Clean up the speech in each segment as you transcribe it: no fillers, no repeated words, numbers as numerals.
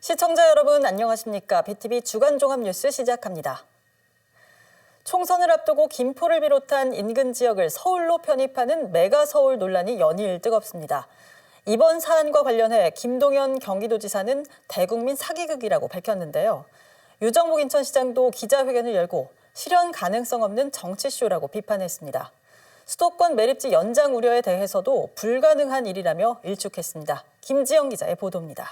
시청자 여러분 안녕하십니까? BTV 주간 종합 뉴스 시작합니다. 총선을 앞두고 김포를 비롯한 인근 지역을 서울로 편입하는 메가서울 논란이 연일 뜨겁습니다. 이번 사안과 관련해 김동연 경기도지사는 대국민 사기극이라고 밝혔는데요. 유정복 인천시장도 기자회견을 열고 실현 가능성 없는 정치쇼라고 비판했습니다. 수도권 매립지 연장 우려에 대해서도 불가능한 일이라며 일축했습니다. 김지영 기자의 보도입니다.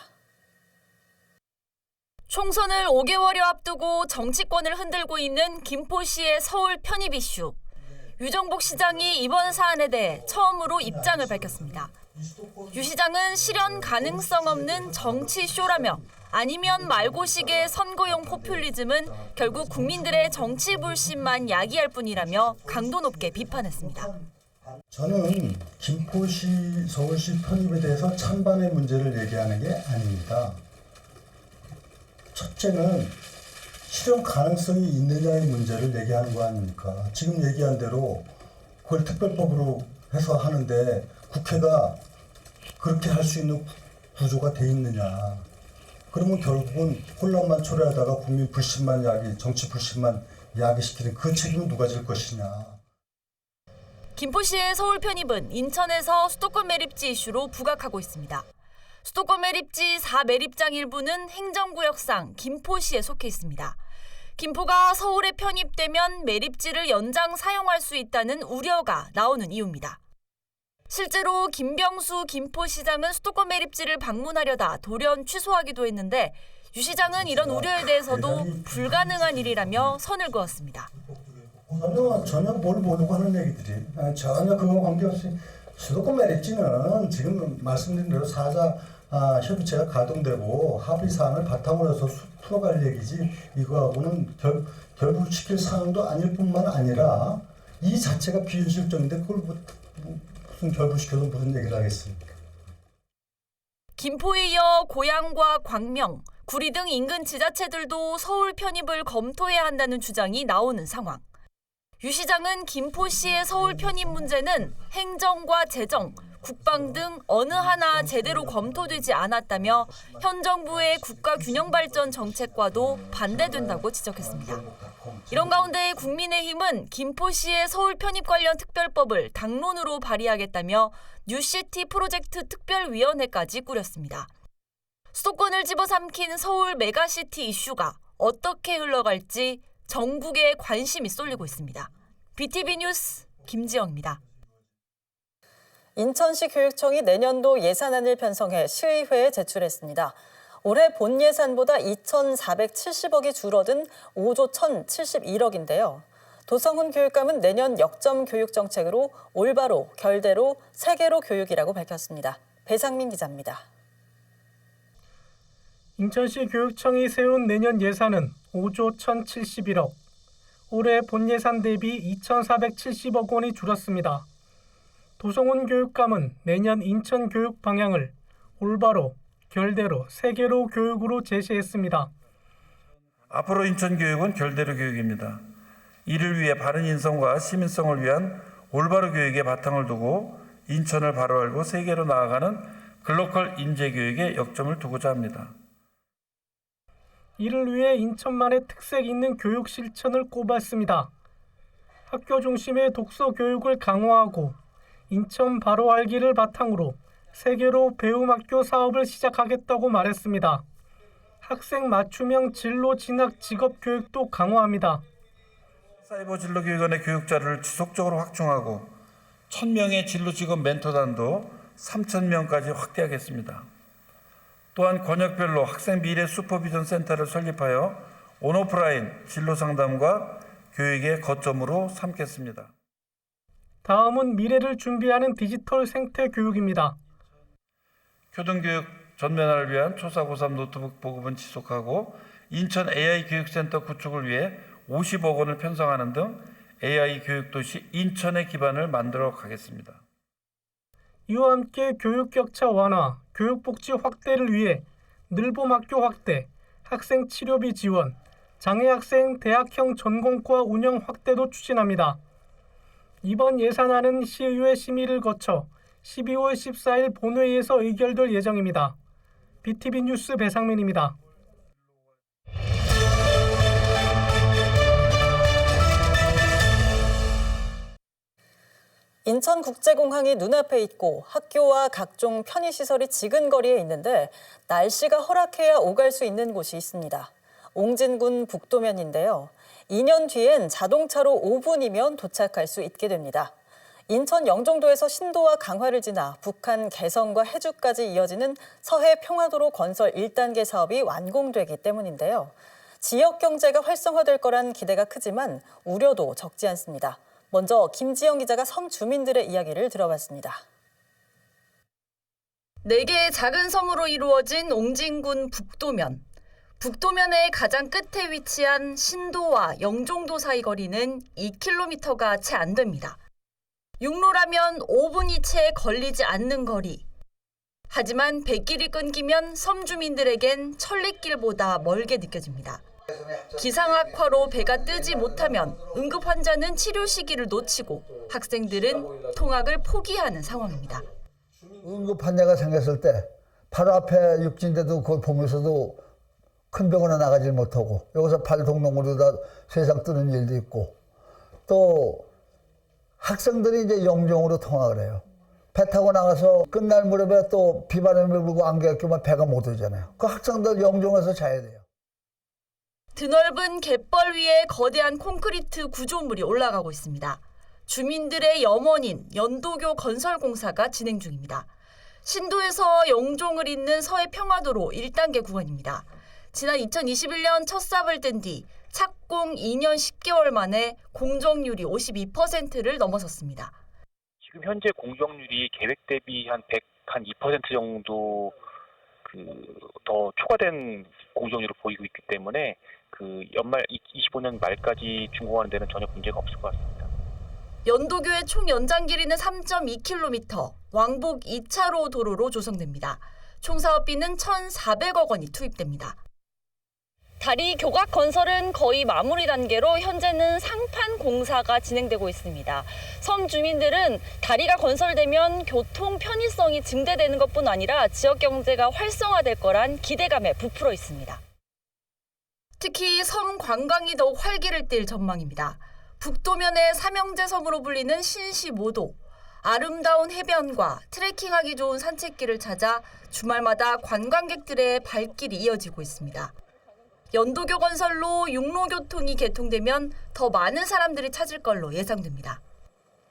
총선을 5개월여 앞두고 정치권을 흔들고 있는 김포시의 서울 편입 이슈. 유정복 시장이 이번 사안에 대해 처음으로 입장을 밝혔습니다. 유 시장은 실현 가능성 없는 정치쇼라며 아니면 말고식의 선거용 포퓰리즘은 결국 국민들의 정치 불신만 야기할 뿐이라며 강도 높게 비판했습니다. 저는 김포시, 서울시 편입에 대해서 찬반의 문제를 얘기하는 게 아닙니다. 첫째는 실현 가능성이 있느냐의 문제를 얘기하는 거 아닙니까? 지금 얘기한 대로 그걸 특별법으로 해서 하는데 국회가 그렇게 할 수 있는 구조가 돼 있느냐. 그러면 결국은 혼란만 초래하다가 국민 불신만 정치 불신만 야기시키는 그 책임은 누가 질 것이냐. 김포시의 서울 편입은 인천에서 수도권 매립지 이슈로 부각하고 있습니다. 수도권 매립지 4매립장 일부는 행정구역상 김포시에 속해 있습니다. 김포가 서울에 편입되면 매립지를 연장 사용할 수 있다는 우려가 나오는 이유입니다. 실제로 김병수 김포시장은 수도권 매립지를 방문하려다 돌연 취소하기도 했는데 유 시장은 이런 우려에 대해서도 불가능한 일이라며 선을 그었습니다. 전혀 뭘 모르고 하는 얘기들이 전혀 그거 관계없이 수도권 매립지는 지금 말씀드린 대로 사자 협의체가 가동되고 합의 사항을 바탕으로 해서 풀어갈 얘기지 이거하고는 결부시킬 사항도 아닐 뿐만 아니라 이 자체가 비현실적인데 그걸 무슨 결부시켜서 무슨 얘기를 하겠습니까? 김포에 이어 고양과 광명, 구리 등 인근 지자체들도 서울 편입을 검토해야 한다는 주장이 나오는 상황. 유 시장은 김포시의 서울 편입 문제는 행정과 재정, 국방 등 어느 하나 제대로 검토되지 않았다며 현 정부의 국가균형발전 정책과도 반대된다고 지적했습니다. 이런 가운데 국민의힘은 김포시의 서울 편입 관련 특별법을 당론으로 발의하겠다며 뉴시티 프로젝트 특별위원회까지 꾸렸습니다. 수도권을 집어삼킨 서울 메가시티 이슈가 어떻게 흘러갈지 전국에 관심이 쏠리고 있습니다. BTV 뉴스 김지영입니다. 인천시 교육청이 내년도 예산안을 편성해 시의회에 제출했습니다. 올해 본 예산보다 2,470억이 줄어든 5조 1,071억인데요. 도성훈 교육감은 내년 역점 교육 정책으로 올바로, 결대로, 세계로 교육이라고 밝혔습니다. 배상민 기자입니다. 인천시 교육청이 세운 내년 예산은 5조 1,071억, 올해 본 예산 대비 2,470억 원이 줄었습니다. 도성훈 교육감은 내년 인천 교육 방향을 올바로, 결대로, 세계로 교육으로 제시했습니다. 앞으로 인천 교육은 결대로 교육입니다. 이를 위해 바른 인성과 시민성을 위한 올바로 교육의 바탕을 두고 인천을 바로 알고 세계로 나아가는 글로컬 인재 교육에 역점을 두고자 합니다. 이를 위해 인천만의 특색 있는 교육 실천을 꼽았습니다. 학교 중심의 독서 교육을 강화하고 인천 바로 알기를 바탕으로 세계로 배움학교 사업을 시작하겠다고 말했습니다. 학생 맞춤형 진로 진학 직업 교육도 강화합니다. 사이버 진로교육원의 교육 자료를 지속적으로 확충하고 1,000명의 진로 직업 멘토단도 3,000명까지 확대하겠습니다. 또한 권역별로 학생 미래 슈퍼비전 센터를 설립하여 온오프라인 진로 상담과 교육의 거점으로 삼겠습니다. 다음은 미래를 준비하는 디지털 생태 교육입니다. 초등교육 전면화를 위한 초사 고3 노트북 보급은 지속하고 인천 AI 교육센터 구축을 위해 50억 원을 편성하는 등 AI 교육도시 인천의 기반을 만들어 가겠습니다. 이와 함께 교육 격차 완화, 교육복지 확대를 위해 늘봄학교 확대, 학생 치료비 지원, 장애학생 대학형 전공과 운영 확대도 추진합니다. 이번 예산안은 시의회 심의를 거쳐 12월 14일 본회의에서 의결될 예정입니다. BTV 뉴스 배상민입니다. 인천국제공항이 눈앞에 있고 학교와 각종 편의시설이 지근거리에 있는데 날씨가 허락해야 오갈 수 있는 곳이 있습니다. 옹진군 북도면인데요. 2년 뒤엔 자동차로 5분이면 도착할 수 있게 됩니다. 인천 영종도에서 신도와 강화를 지나 북한 개성과 해주까지 이어지는 서해 평화도로 건설 1단계 사업이 완공되기 때문인데요. 지역 경제가 활성화될 거란 기대가 크지만 우려도 적지 않습니다. 먼저 김지영 기자가 섬 주민들의 이야기를 들어봤습니다. 4개의 작은 섬으로 이루어진 옹진군 북도면. 북도면의 가장 끝에 위치한 신도와 영종도 사이 거리는 2km가 채 안 됩니다. 육로라면 5분이 채 걸리지 않는 거리. 하지만 뱃길이 끊기면 섬 주민들에겐 천리길보다 멀게 느껴집니다. 기상 악화로 배가 뜨지 못하면 응급 환자는 치료 시기를 놓치고 학생들은 통학을 포기하는 상황입니다. 응급 환자가 생겼을 때 바로 앞에 육지인데도 그걸 보면서도 큰 병원에 나가지 못하고 여기서 발동동으로다 세상 뜨는 일도 있고 또 학생들이 이제 영종으로 통학을 해요. 배 타고 나가서 끝날 무렵에 또 비바람이 불고 안개가 끼면 배가 못 오잖아요. 그 학생들 영종에서 자야 돼요. 드넓은 갯벌 위에 거대한 콘크리트 구조물이 올라가고 있습니다. 주민들의 염원인 연도교 건설 공사가 진행 중입니다. 신도에서 영종을 잇는 서해 평화도로 1단계 구간입니다. 지난 2021년 첫 삽을 뗀 뒤 착공 2년 10개월 만에 공정률이 52%를 넘어섰습니다. 지금 현재 공정률이 계획 대비 한 2% 정도 더 초과된 공정률을 보이고 있기 때문에 연말 25년 말까지 준공하는 데는 전혀 문제가 없을 것 같습니다. 연도교의 총 연장 길이는 3.2km, 왕복 2차로 도로로 조성됩니다. 총 사업비는 1,400억 원이 투입됩니다. 다리 교각 건설은 거의 마무리 단계로 현재는 상판 공사가 진행되고 있습니다. 섬 주민들은 다리가 건설되면 교통 편의성이 증대되는 것뿐 아니라 지역 경제가 활성화될 거란 기대감에 부풀어 있습니다. 특히 섬 관광이 더욱 활기를 띨 전망입니다. 북도면의 삼형제 섬으로 불리는 신시모도, 아름다운 해변과 트레킹하기 좋은 산책길을 찾아 주말마다 관광객들의 발길이 이어지고 있습니다. 연도교 건설로 육로교통이 개통되면 더 많은 사람들이 찾을 걸로 예상됩니다.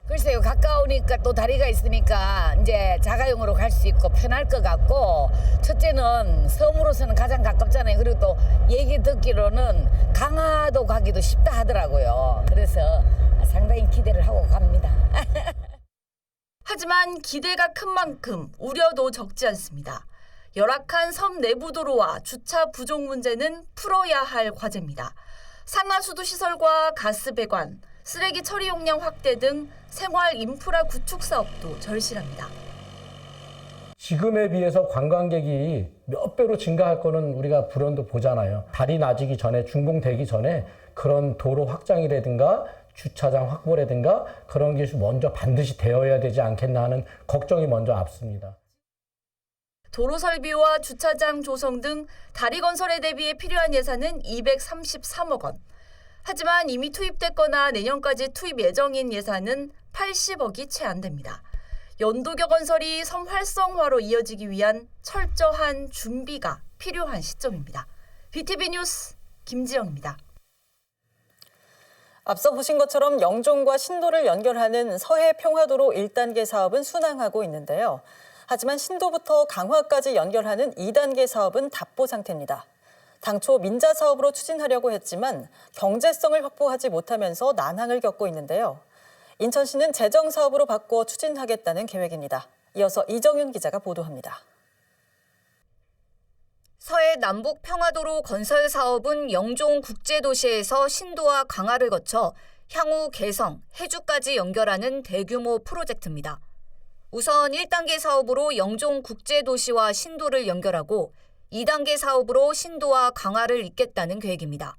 글쎄요, 가까우니까 또 다리가 있으니까 이제 자가용으로 갈 수 있고 편할 것 같고, 첫째는 섬으로서는 가장 가깝잖아요. 그리고 또 얘기 듣기로는 강화도 가기도 쉽다 하더라고요. 그래서 상당히 기대를 하고 갑니다. 하지만 기대가 큰 만큼 우려도 적지 않습니다. 열악한 섬 내부 도로와 주차 부족 문제는 풀어야 할 과제입니다. 상하수도 시설과 가스 배관, 쓰레기 처리 용량 확대 등 생활 인프라 구축 사업도 절실합니다. 지금에 비해서 관광객이 몇 배로 증가할 거는 우리가 불현도 보잖아요. 달이 낮기 전에, 준공되기 전에 그런 도로 확장이라든가 주차장 확보라든가 그런 게 먼저 반드시 되어야 되지 않겠나 하는 걱정이 먼저 앞섭니다. 도로 설비와 주차장 조성 등 다리 건설에 대비해 필요한 예산은 233억 원. 하지만 이미 투입됐거나 내년까지 투입 예정인 예산은 80억이 채 안 됩니다. 연도교 건설이 섬 활성화로 이어지기 위한 철저한 준비가 필요한 시점입니다. BTV 뉴스 김지영입니다. 앞서 보신 것처럼 영종과 신도를 연결하는 서해 평화도로 1단계 사업은 순항하고 있는데요. 하지만 신도부터 강화까지 연결하는 2단계 사업은 답보 상태입니다. 당초 민자 사업으로 추진하려고 했지만 경제성을 확보하지 못하면서 난항을 겪고 있는데요. 인천시는 재정 사업으로 바꿔 추진하겠다는 계획입니다. 이어서 이정윤 기자가 보도합니다. 서해 남북 평화도로 건설 사업은 영종 국제도시에서 신도와 강화를 거쳐 향후 개성, 해주까지 연결하는 대규모 프로젝트입니다. 우선 1단계 사업으로 영종 국제도시와 신도를 연결하고 2단계 사업으로 신도와 강화를 잇겠다는 계획입니다.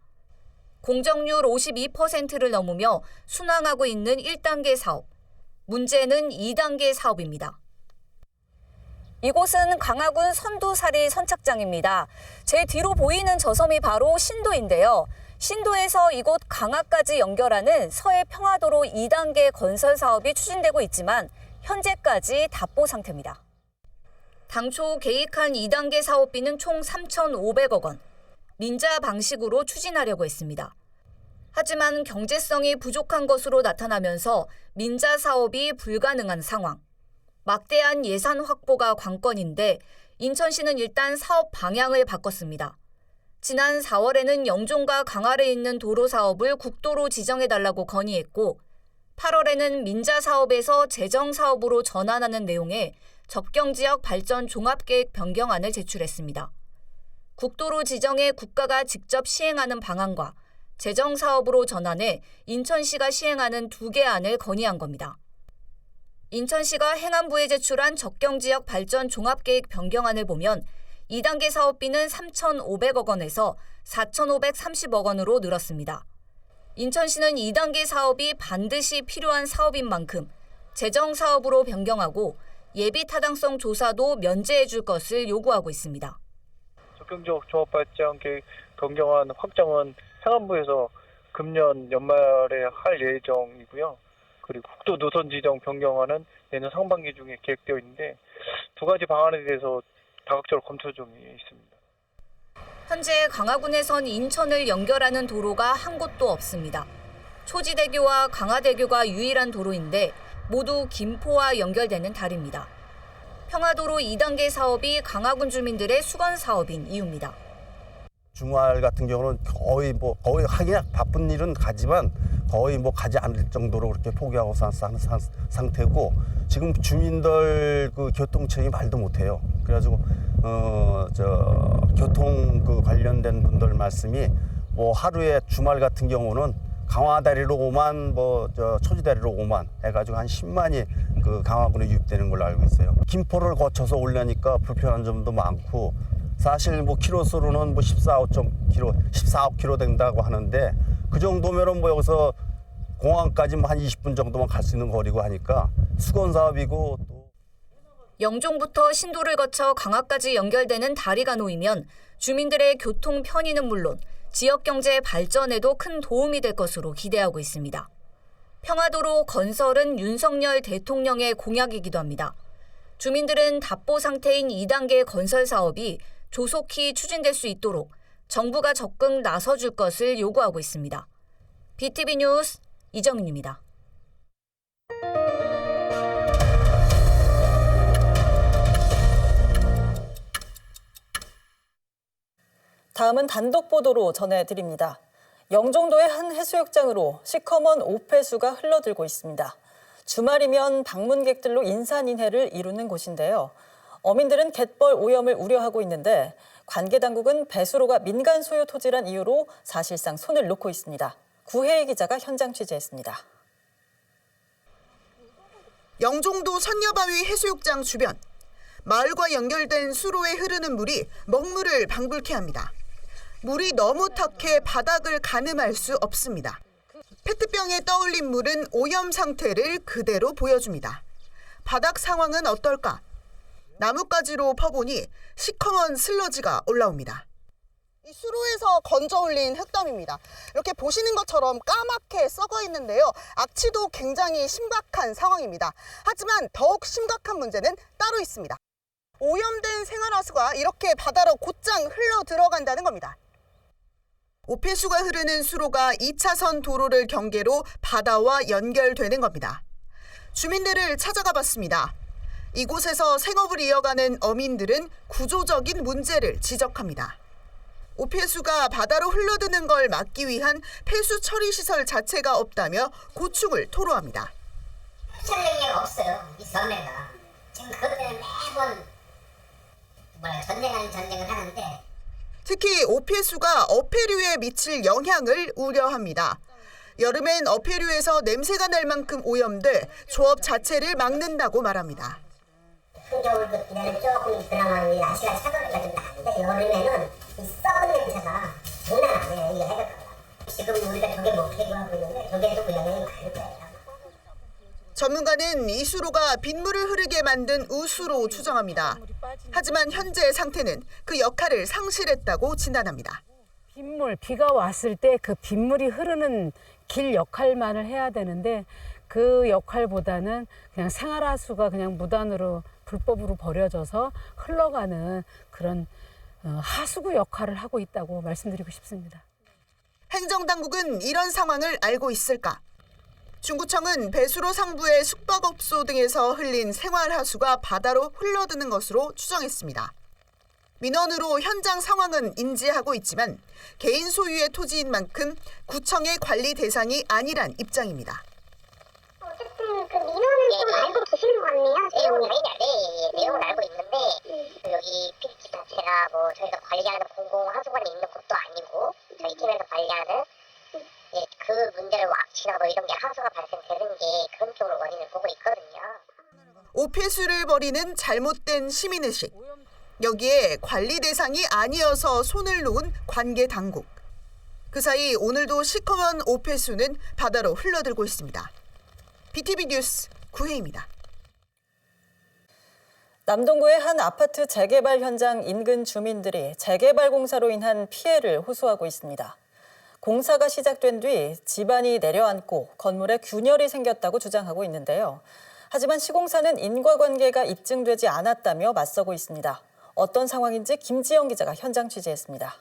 공정률 52%를 넘으며 순항하고 있는 1단계 사업. 문제는 2단계 사업입니다. 이곳은 강화군 선두사리 선착장입니다. 제 뒤로 보이는 저 섬이 바로 신도인데요. 신도에서 이곳 강화까지 연결하는 서해 평화도로 2단계 건설 사업이 추진되고 있지만 현재까지 답보 상태입니다. 당초 계획한 2단계 사업비는 총 3,500억 원. 민자 방식으로 추진하려고 했습니다. 하지만 경제성이 부족한 것으로 나타나면서 민자 사업이 불가능한 상황. 막대한 예산 확보가 관건인데 인천시는 일단 사업 방향을 바꿨습니다. 지난 4월에는 영종과 강화를 잇는 도로 사업을 국도로 지정해달라고 건의했고 8월에는 민자 사업에서 재정 사업으로 전환하는 내용의 접경지역 발전 종합계획 변경안을 제출했습니다. 국도로 지정해 국가가 직접 시행하는 방안과 재정 사업으로 전환해 인천시가 시행하는 2개 안을 건의한 겁니다. 인천시가 행안부에 제출한 접경지역 발전 종합계획 변경안을 보면 2단계 사업비는 3,500억 원에서 4,530억 원으로 늘었습니다. 인천시는 2단계 사업이 반드시 필요한 사업인 만큼 재정 사업으로 변경하고 예비 타당성 조사도 면제해 줄 것을 요구하고 있습니다. 접경지역 종합발전 계획 변경안 확정은 행안부에서 금년 연말에 할 예정이고요. 그리고 국도 노선 지정 변경안은 내년 상반기 중에 계획되어 있는데 2가지 방안에 대해서 다각적으로 검토 중에 있습니다. 현재 강화군에선 인천을 연결하는 도로가 한 곳도 없습니다. 초지대교와 강화대교가 유일한 도로인데 모두 김포와 연결되는 다리입니다. 평화도로 2단계 사업이 강화군 주민들의 수건 사업인 이유입니다. 주말 같은 경우는 거의 하긴 바쁜 일은 가지만 거의 가지 않을 정도로 그렇게 포기하고 사는 상태고 지금 주민들 그 교통체증이 말도 못해요. 그래가지고 교통 관련된 분들 말씀이 하루에 주말 같은 경우는 강화다리로 5만, 초지다리로 5만 해가지고 한 10만이 그 강화군에 유입되는 걸로 알고 있어요. 김포를 거쳐서 오려니까 불편한 점도 많고 사실 키로수로는 14억 킬로 된다고 하는데 그 정도면은 여기서 공항까지 한 20분 정도만 갈 수 있는 거리고 하니까 수건 사업이고 또 영종부터 신도를 거쳐 강화까지 연결되는 다리가 놓이면 주민들의 교통 편의는 물론 지역 경제 발전에도 큰 도움이 될 것으로 기대하고 있습니다. 평화도로 건설은 윤석열 대통령의 공약이기도 합니다. 주민들은 답보 상태인 2단계 건설 사업이 조속히 추진될 수 있도록 정부가 적극 나서줄 것을 요구하고 있습니다. BTV 뉴스 이정인입니다. 다음은 단독 보도로 전해드립니다. 영종도의 한 해수욕장으로 시커먼 오폐수가 흘러들고 있습니다. 주말이면 방문객들로 인산인해를 이루는 곳인데요. 어민들은 갯벌 오염을 우려하고 있는데 관계당국은 배수로가 민간 소유 토지란 이유로 사실상 손을 놓고 있습니다. 구혜희 기자가 현장 취재했습니다. 영종도 선녀바위 해수욕장 주변. 마을과 연결된 수로에 흐르는 물이 먹물을 방불케 합니다. 물이 너무 탁해 바닥을 가늠할 수 없습니다. 페트병에 떠올린 물은 오염 상태를 그대로 보여줍니다. 바닥 상황은 어떨까? 나뭇가지로 퍼보니 시커먼 슬러지가 올라옵니다. 이 수로에서 건져 올린 흙더미입니다. 이렇게 보시는 것처럼 까맣게 썩어 있는데요. 악취도 굉장히 심각한 상황입니다. 하지만 더욱 심각한 문제는 따로 있습니다. 오염된 생활하수가 이렇게 바다로 곧장 흘러 들어간다는 겁니다. 오폐수가 흐르는 수로가 2차선 도로를 경계로 바다와 연결되는 겁니다. 주민들을 찾아가 봤습니다. 이곳에서 생업을 이어가는 어민들은 구조적인 문제를 지적합니다. 오폐수가 바다로 흘러드는 걸 막기 위한 폐수 처리 시설 자체가 없다며 고충을 토로합니다. 수천 명이 없어요. 이 섬에가. 지금 그것 때문에 매번 전쟁을 하는데 특히 오폐수가 어패류에 미칠 영향을 우려합니다. 여름엔 어패류에서 냄새가 날 만큼 오염돼 조업 자체를 막는다고 말합니다. 한겨울도 기다리면 조금 그나마 날씨가 차가우니까 좀 나은데 여름에는 이 썩은 냄새가 장난 아니에요. 이게 해결하다. 지금 우리가 조개 못 캐고 하고 있는데 조개도 그 영향이 많을 거예요. 전문가는 이 수로가 빗물을 흐르게 만든 우수로 추정합니다. 하지만 현재 상태는 그 역할을 상실했다고 진단합니다. 비가 왔을 때 그 빗물이 흐르는 길 역할만을 해야 되는데 그 역할보다는 그냥 생활하수가 그냥 무단으로 불법으로 버려져서 흘러가는 그런 하수구 역할을 하고 있다고 말씀드리고 싶습니다. 행정당국은 이런 상황을 알고 있을까? 중구청은 배수로 상부의 숙박업소 등에서 흘린 생활하수가 바다로 흘러드는 것으로 추정했습니다. 민원으로 현장 상황은 인지하고 있지만 개인 소유의 토지인 만큼 구청의 관리 대상이 아니란 입장입니다. 어쨌든 그 민원은 좀 알고 계시는 것 같네요. 내용은 알고 있는데 여기 피치 자체가 뭐 저희가 관리하는 공공하수관이 있는 곳도 아니고 저희 팀에서 관리하는 그 문제를 악취나 뭐 이런 게 하수가 발생되는 게 그런 쪽으로 원인을 보고 있거든요. 오폐수를 벌이는 잘못된 시민의식. 여기에 관리 대상이 아니어서 손을 놓은 관계 당국. 그 사이 오늘도 시커먼 오폐수는 바다로 흘러들고 있습니다. BTV 뉴스 구혜입니다. 남동구의 한 아파트 재개발 현장 인근 주민들이 재개발 공사로 인한 피해를 호소하고 있습니다. 공사가 시작된 뒤 집안이 내려앉고 건물에 균열이 생겼다고 주장하고 있는데요. 하지만 시공사는 인과관계가 입증되지 않았다며 맞서고 있습니다. 어떤 상황인지 김지영 기자가 현장 취재했습니다.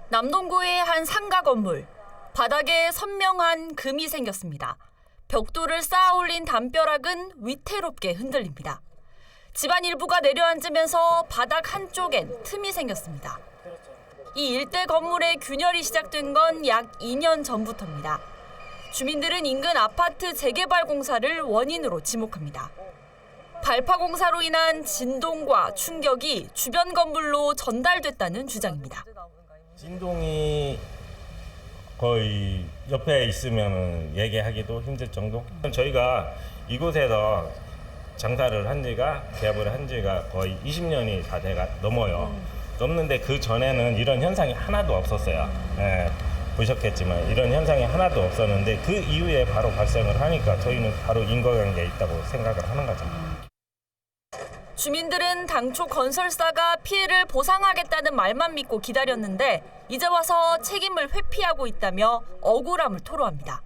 남동구의 한 상가 건물. 바닥에 선명한 금이 생겼습니다. 벽돌을 쌓아 올린 담벼락은 위태롭게 흔들립니다. 집안 일부가 내려앉으면서 바닥 한쪽엔 틈이 생겼습니다. 이 일대 건물의 균열이 시작된 건 약 2년 전부터입니다. 주민들은 인근 아파트 재개발 공사를 원인으로 지목합니다. 발파 공사로 인한 진동과 충격이 주변 건물로 전달됐다는 주장입니다. 진동이 거의 옆에 있으면 얘기하기도 힘들 정도? 저희가 이곳에서 장사를 한 지가, 개업을 한 지가 거의 20년이 다 넘어요. 넘는데 그 전에는 이런 현상이 하나도 없었어요. 네, 보셨겠지만 이런 현상이 하나도 없었는데 그 이후에 바로 발생을 하니까 저희는 바로 인과관계에 있다고 생각을 하는 거죠. 주민들은 당초 건설사가 피해를 보상하겠다는 말만 믿고 기다렸는데 이제 와서 책임을 회피하고 있다며 억울함을 토로합니다.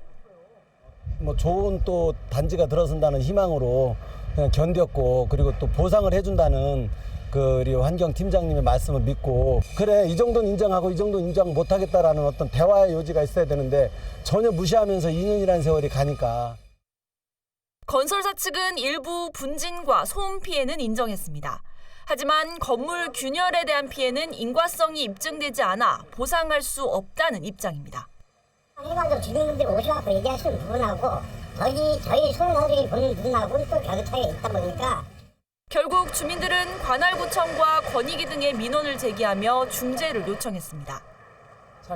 뭐 좋은 또 단지가 들어선다는 희망으로 그냥 견뎠고 그리고 또 보상을 해준다는 우리 환경팀장님의 말씀을 믿고 그래 이 정도는 인정하고 이 정도는 인정 못하겠다라는 어떤 대화의 요지가 있어야 되는데 전혀 무시하면서 2년이라는 세월이 가니까. 건설사 측은 일부 분진과 소음 피해는 인정했습니다. 하지만 건물 균열에 대한 피해는 인과성이 입증되지 않아 보상할 수 없다는 입장입니다. 일반적으로 주민분들이 오셔서 얘기하시는 부분하고 저희 소나들이 보는 부분하고는 또 격차가 있다 보니까 결국 주민들은 관할구청과 권익위 등의 민원을 제기하며 중재를 요청했습니다.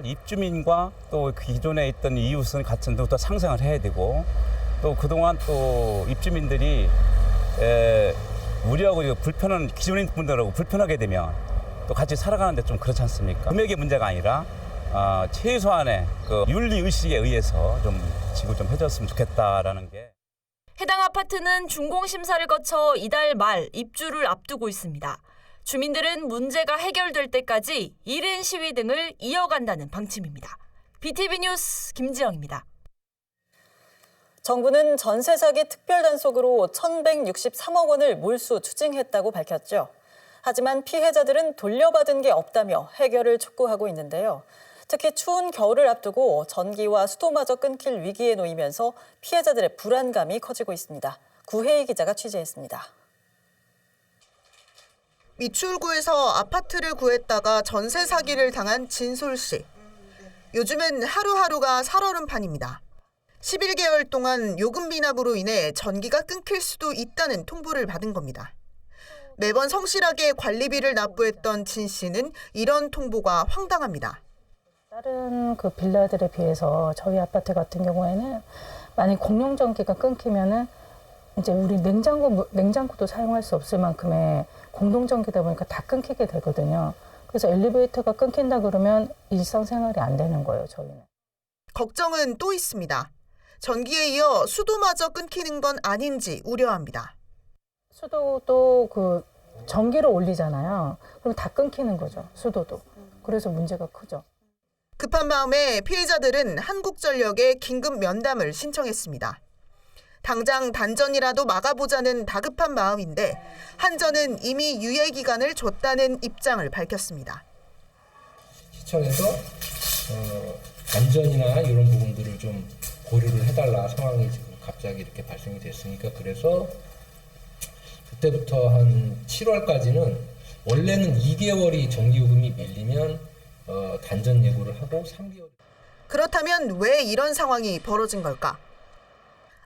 입주민과 또 기존에 있던 이웃은 같은 또 상생을 해야 되고 또 그동안 또 입주민들이 우리하고 불편한 기존인 분들하고 불편하게 되면 또 같이 살아가는데 좀 그렇지 않습니까? 금액의 문제가 아니라 최소한의 그 윤리 의식에 의해서 좀 지구 좀 해줬으면 좋겠다라는 게. 해당 아파트는 준공심사를 거쳐 이달 말 입주를 앞두고 있습니다. 주민들은 문제가 해결될 때까지 1인 시위 등을 이어간다는 방침입니다. BTV 뉴스 김지영입니다. 정부는 전세 사기 특별단속으로 1,163억 원을 몰수 추징했다고 밝혔죠. 하지만 피해자들은 돌려받은 게 없다며 해결을 촉구하고 있는데요. 특히 추운 겨울을 앞두고 전기와 수도마저 끊길 위기에 놓이면서 피해자들의 불안감이 커지고 있습니다. 구혜희 기자가 취재했습니다. 미추홀구에서 아파트를 구했다가 전세 사기를 당한 진솔 씨. 요즘은 하루하루가 살얼음판입니다. 11개월 동안 요금 미납으로 인해 전기가 끊길 수도 있다는 통보를 받은 겁니다. 매번 성실하게 관리비를 납부했던 진 씨는 이런 통보가 황당합니다. 다른 그 빌라들에 비해서 저희 아파트 같은 경우에는 만약 공용 전기가 끊기면은 이제 우리 냉장고도 사용할 수 없을 만큼의 공동 전기다 보니까 다 끊기게 되거든요. 그래서 엘리베이터가 끊긴다 그러면 일상생활이 안 되는 거예요, 저희는. 걱정은 또 있습니다. 전기에 이어 수도마저 끊기는 건 아닌지 우려합니다. 수도도 그 전기를 올리잖아요. 그럼 다 끊기는 거죠. 수도도. 그래서 문제가 크죠. 급한 마음에 피해자들은 한국전력에 긴급 면담을 신청했습니다. 당장 단전이라도 막아보자는 다급한 마음인데 한전은 이미 유예 기간을 줬다는 입장을 밝혔습니다. 시청에서 단전이나 이런 부분들을 좀 고려를 해달라. 상황이 지금 갑자기 이렇게 발생이 됐으니까. 그래서 그때부터 한 7월까지는 원래는 2개월이 전기요금이 밀리면 단전 예고를 하고 3개월. 그렇다면 왜 이런 상황이 벌어진 걸까?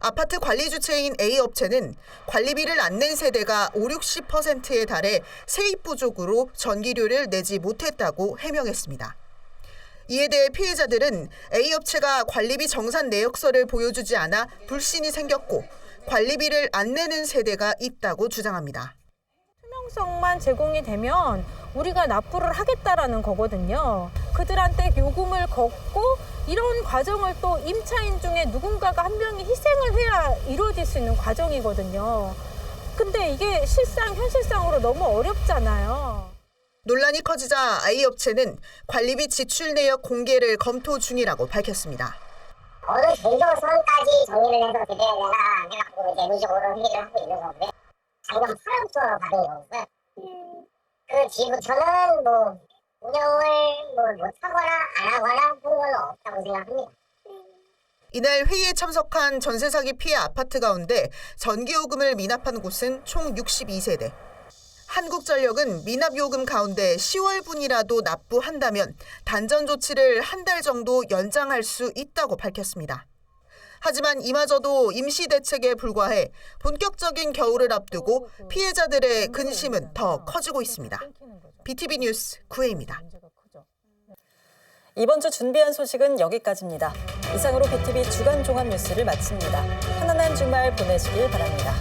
아파트 관리 주체인 A업체는 관리비를 안 낸 세대가 50~60%에 달해 세입 부족으로 전기료를 내지 못했다고 해명했습니다. 이에 대해 피해자들은 A업체가 관리비 정산 내역서를 보여주지 않아 불신이 생겼고 관리비를 안 내는 세대가 있다고 주장합니다. 투명성만 제공이 되면 우리가 납부를 하겠다라는 거거든요. 그들한테 요금을 걷고 이런 과정을 또 임차인 중에 누군가가 한 명이 희생을 해야 이루어질 수 있는 과정이거든요. 근데 이게 현실상으로 너무 어렵잖아요. 논란이 커지자 A업체는 관리비 지출 내역 공개를 검토 중이라고 밝혔습니다. 어느 정도선까지 정리를 해서 드려야 되나 해갖고 이제 무조건 회의를 하고 있는 거고요. 작년 8월부터 받은 거고요. 그 뒤부터는 뭐 운영을 못하거나 안 하거나 한 건 없다고 생각합니다. 이날 회의에 참석한 전세 사기 피해 아파트 가운데 전기요금을 미납한 곳은 총 62세대. 한국전력은 미납요금 가운데 10월분이라도 납부한다면 단전 조치를 한 달 정도 연장할 수 있다고 밝혔습니다. 하지만 이마저도 임시 대책에 불과해 본격적인 겨울을 앞두고 피해자들의 근심은 더 커지고 있습니다. BTV 뉴스 구혜입니다. 이번 주 준비한 소식은 여기까지입니다. 이상으로 BTV 주간 종합 뉴스를 마칩니다. 편안한 주말 보내시길 바랍니다.